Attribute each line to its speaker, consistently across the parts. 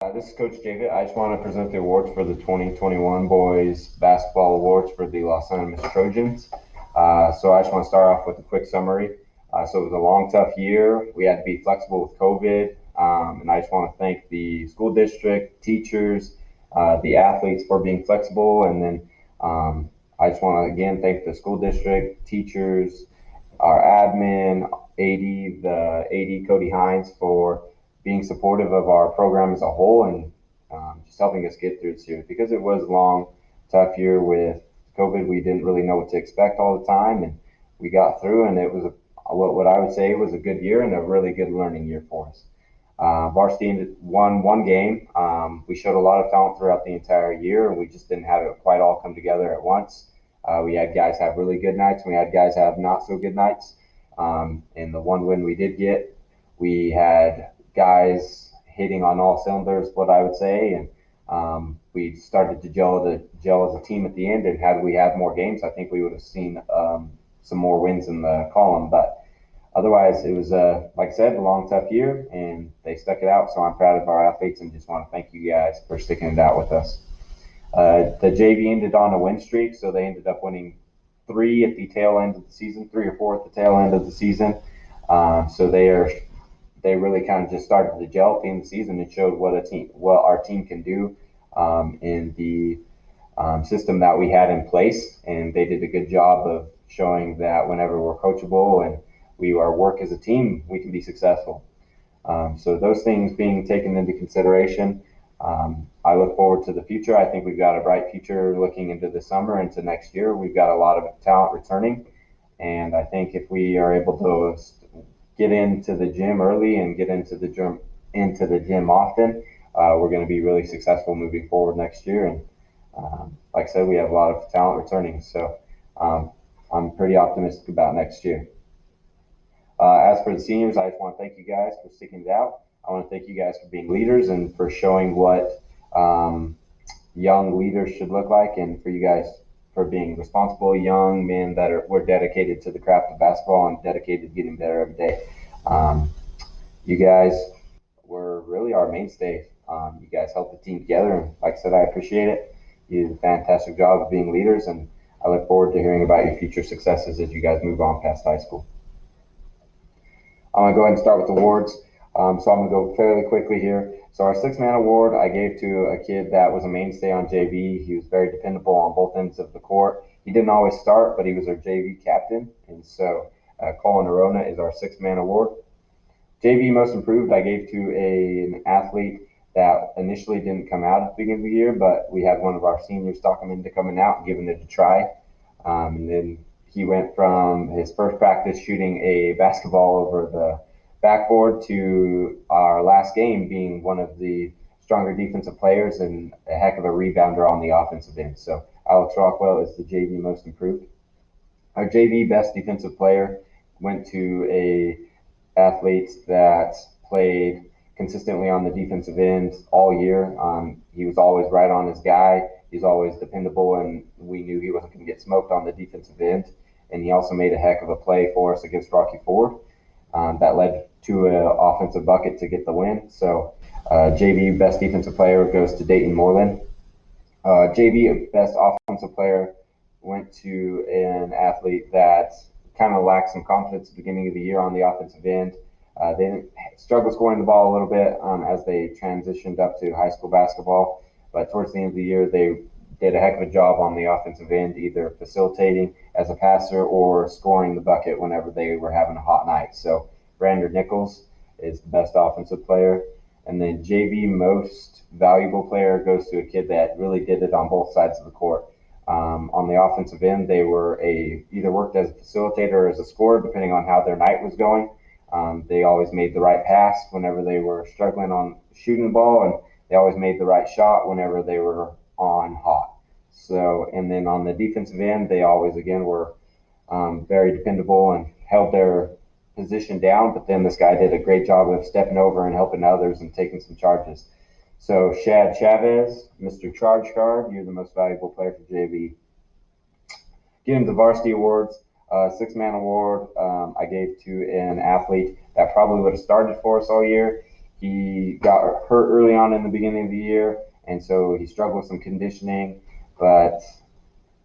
Speaker 1: This is Coach David. I just want to present the awards for the 2021 Boys Basketball Awards for the Los Angeles Trojans. So I just want to start off with a quick summary. So it was a long, tough year. We had to be flexible with COVID, and I just want to thank the school district, teachers, the athletes for being flexible, and then I just want to again thank the school district, teachers, our admin, AD, the AD Cody Hines for being supportive of our program as a whole and just helping us get through this year because it was a long, tough year with COVID. We didn't really know what to expect all the time, and we got through, and it was what I would say was a good year and a really good learning year for us. Varsity won one game. We showed a lot of talent throughout the entire year, and we just didn't have it quite all come together at once. We had guys have really good nights, and we had guys have not so good nights. And the one win we did get, we had guys hitting on all cylinders, what I would say, and we started to gel as a team at the end. And had we had more games, I think we would have seen some more wins in the column. But otherwise, it was like I said, a long, tough year, and they stuck it out. So I'm proud of our athletes, and just want to thank you guys for sticking it out with us. The JV ended on a win streak, so they ended up winning three at the tail end of the season, three or four at the tail end of the season. So they really kind of just started to gel at the end of the season and showed what our team can do in the system that we had in place. And they did a good job of showing that whenever we're coachable and we are work as a team, we can be successful. So those things being taken into consideration, I look forward to the future. I think we've got a bright future looking into the summer, into next year. We've got a lot of talent returning, and I think if we are able to get into the gym early and get into the gym often, we're going to be really successful moving forward next year. And like I said, we have a lot of talent returning, so I'm pretty optimistic about next year. As for the seniors, I just want to thank you guys for sticking it out. I want to thank you guys for being leaders and for showing what young leaders should look like, and for you guys for being responsible young men that we're dedicated to the craft of basketball and dedicated to getting better every day. Um, you guys were really our mainstay. You guys helped the team together, and like I said, I appreciate it. You did a fantastic job of being leaders, and I look forward to hearing about your future successes as you guys move on past high school. I'm going to go ahead and start with awards. So I'm going to go fairly quickly here. So our six-man award I gave to a kid that was a mainstay on JV. He was very dependable on both ends of the court. He didn't always start, but he was our JV captain. And so Colin Arona is our six-man award. JV most improved I gave to an athlete that initially didn't come out at the beginning of the year, but we had one of our seniors talk him into coming out and giving it a try. And then he went from his first practice shooting a basketball over the backboard to our last game being one of the stronger defensive players and a heck of a rebounder on the offensive end. So Alex Rockwell is the JV most improved. Our JV best defensive player went to a athlete that played consistently on the defensive end all year. He was always right on his guy. He's always dependable, and we knew he wasn't going to get smoked on the defensive end. And he also made a heck of a play for us against Rocky Ford that led to an offensive bucket to get the win. So JV best defensive player goes to Dayton Moreland. JV best offensive player went to an athlete that kind of lacked some confidence at the beginning of the year on the offensive end. They struggled scoring the ball a little bit as they transitioned up to high school basketball, but towards the end of the year, they did a heck of a job on the offensive end, either facilitating as a passer or scoring the bucket whenever they were having a hot night. So Brander Nichols is the best offensive player. And then JV most valuable player goes to a kid that really did it on both sides of the court. On the offensive end, they were either worked as a facilitator or as a scorer, depending on how their night was going. They always made the right pass whenever they were struggling on shooting the ball, and they always made the right shot whenever they were on hot. So, and then on the defensive end, they always again were very dependable and held their position down. But then this guy did a great job of stepping over and helping others and taking some charges. So Shad Chavis, Mr. Charge Card, you're the most valuable player for JV. Getting the varsity awards, six-man award I gave to an athlete that probably would have started for us all year. He got hurt early on in the beginning of the year, and so he struggled with some conditioning, but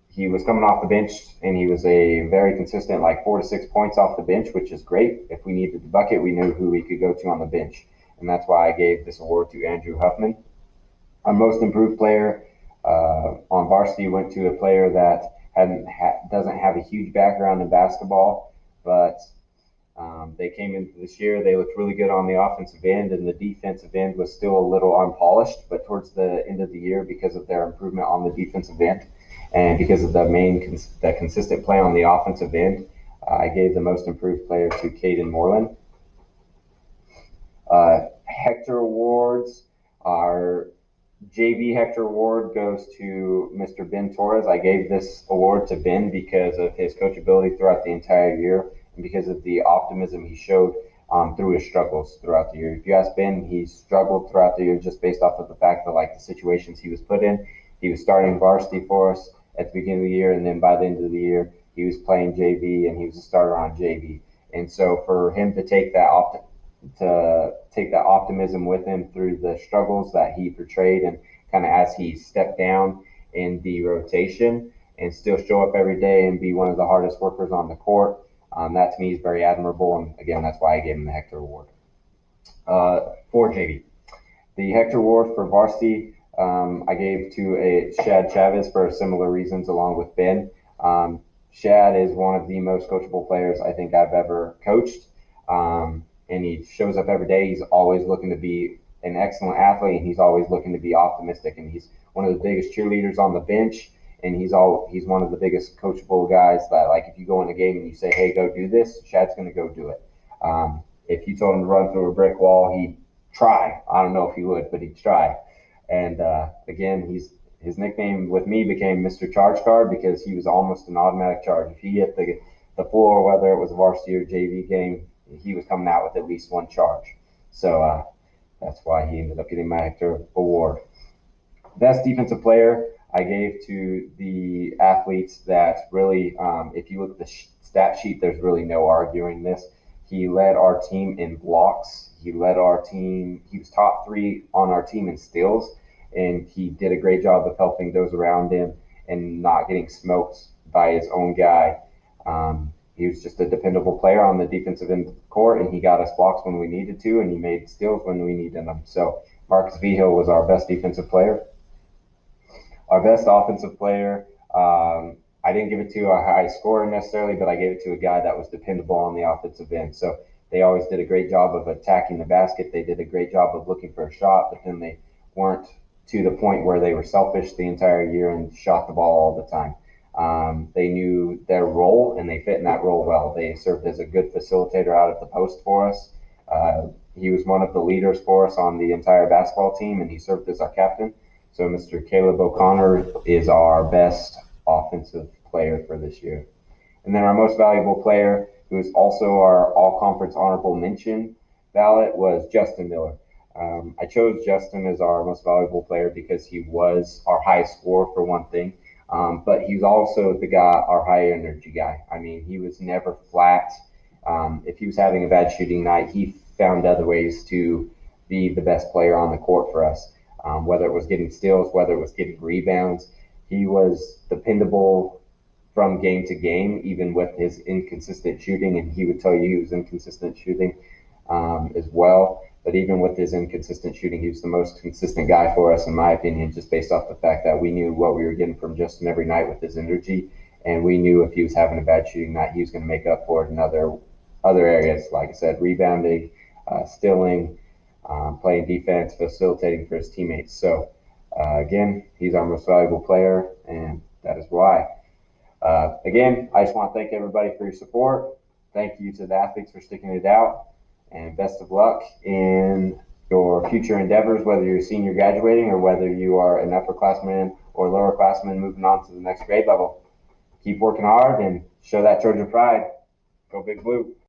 Speaker 1: he was coming off the bench and he was a very consistent, like 4 to 6 points off the bench, which is great. If we needed the bucket, we knew who we could go to on the bench. And that's why I gave this award to Andrew Huffman. Our most improved player on varsity went to a player that doesn't have a huge background in basketball, but they came into this year. They looked really good on the offensive end, and the defensive end was still a little unpolished. But towards the end of the year, because of their improvement on the defensive end, and because of the consistent play on the offensive end, I gave the most improved player to Caden Moreland. Hector awards are JV Hector Award goes to Mr. Ben Torres. I gave this award to Ben because of his coachability throughout the entire year and because of the optimism he showed through his struggles throughout the year. If you ask Ben, he struggled throughout the year just based off of the fact that like the situations he was put in. He was starting varsity for us at the beginning of the year, and then by the end of the year, he was playing JV and he was a starter on JV. And so for him to take that optimism with him through the struggles that he portrayed and kind of as he stepped down in the rotation and still show up every day and be one of the hardest workers on the court. That to me is very admirable. And again, that's why I gave him the Hector Award. For JV. The Hector Award for varsity, I gave to a Shad Chavis for similar reasons along with Ben. Shad is one of the most coachable players I think I've ever coached. And he shows up every day. He's always looking to be an excellent athlete, and he's always looking to be optimistic. And he's one of the biggest cheerleaders on the bench, and he's one of the biggest coachable guys that, like, if you go in a game and you say, "Hey, go do this," Shad's going to go do it. If you told him to run through a brick wall, he'd try. I don't know if he would, but he'd try. And again, his nickname with me became Mr. Charge Card because he was almost an automatic charge. If he hit the floor, whether it was a varsity or JV game, he was coming out with at least one charge. So that's why he ended up getting my Hector Award. Best defensive player I gave to the athletes that really, if you look at the stat sheet, there's really no arguing this. He led our team in blocks. He led our team. He was top 3 on our team in steals, and he did a great job of helping those around him and not getting smoked by his own guy. He was just a dependable player on the defensive end of the court, and he got us blocks when we needed to, and he made steals when we needed them. So Marcus Vigil was our best defensive player. Our best offensive player, I didn't give it to a high scorer necessarily, but I gave it to a guy that was dependable on the offensive end. So they always did a great job of attacking the basket. They did a great job of looking for a shot, but then they weren't to the point where they were selfish the entire year and shot the ball all the time. They knew their role and they fit in that role well. They served as a good facilitator out of the post for us. He was one of the leaders for us on the entire basketball team, and he served as our captain. So Mr. Caleb O'Connor is our best offensive player for this year. And then our most valuable player, who is also our all-conference honorable mention ballot, was Justin Miller. I chose Justin as our most valuable player because he was our highest scorer for one thing, but he was also our high energy guy. I mean, he was never flat. If he was having a bad shooting night, he found other ways to be the best player on the court for us. Whether it was getting steals, whether it was getting rebounds, he was dependable from game to game, even with his inconsistent shooting, and he would tell you he was inconsistent shooting as well. But even with his inconsistent shooting, he was the most consistent guy for us, in my opinion, just based off the fact that we knew what we were getting from Justin every night with his energy, and we knew if he was having a bad shooting night, he was going to make up for it in other areas, like I said, rebounding, stealing, playing defense, facilitating for his teammates. So again, he's our most valuable player, and that is why. Again, I just want to thank everybody for your support. Thank you to the athletes for sticking it out, and best of luck in your future endeavors, whether you're a senior graduating or whether you are an upperclassman or lowerclassman moving on to the next grade level. Keep working hard and show that Trojan pride. Go Big Blue.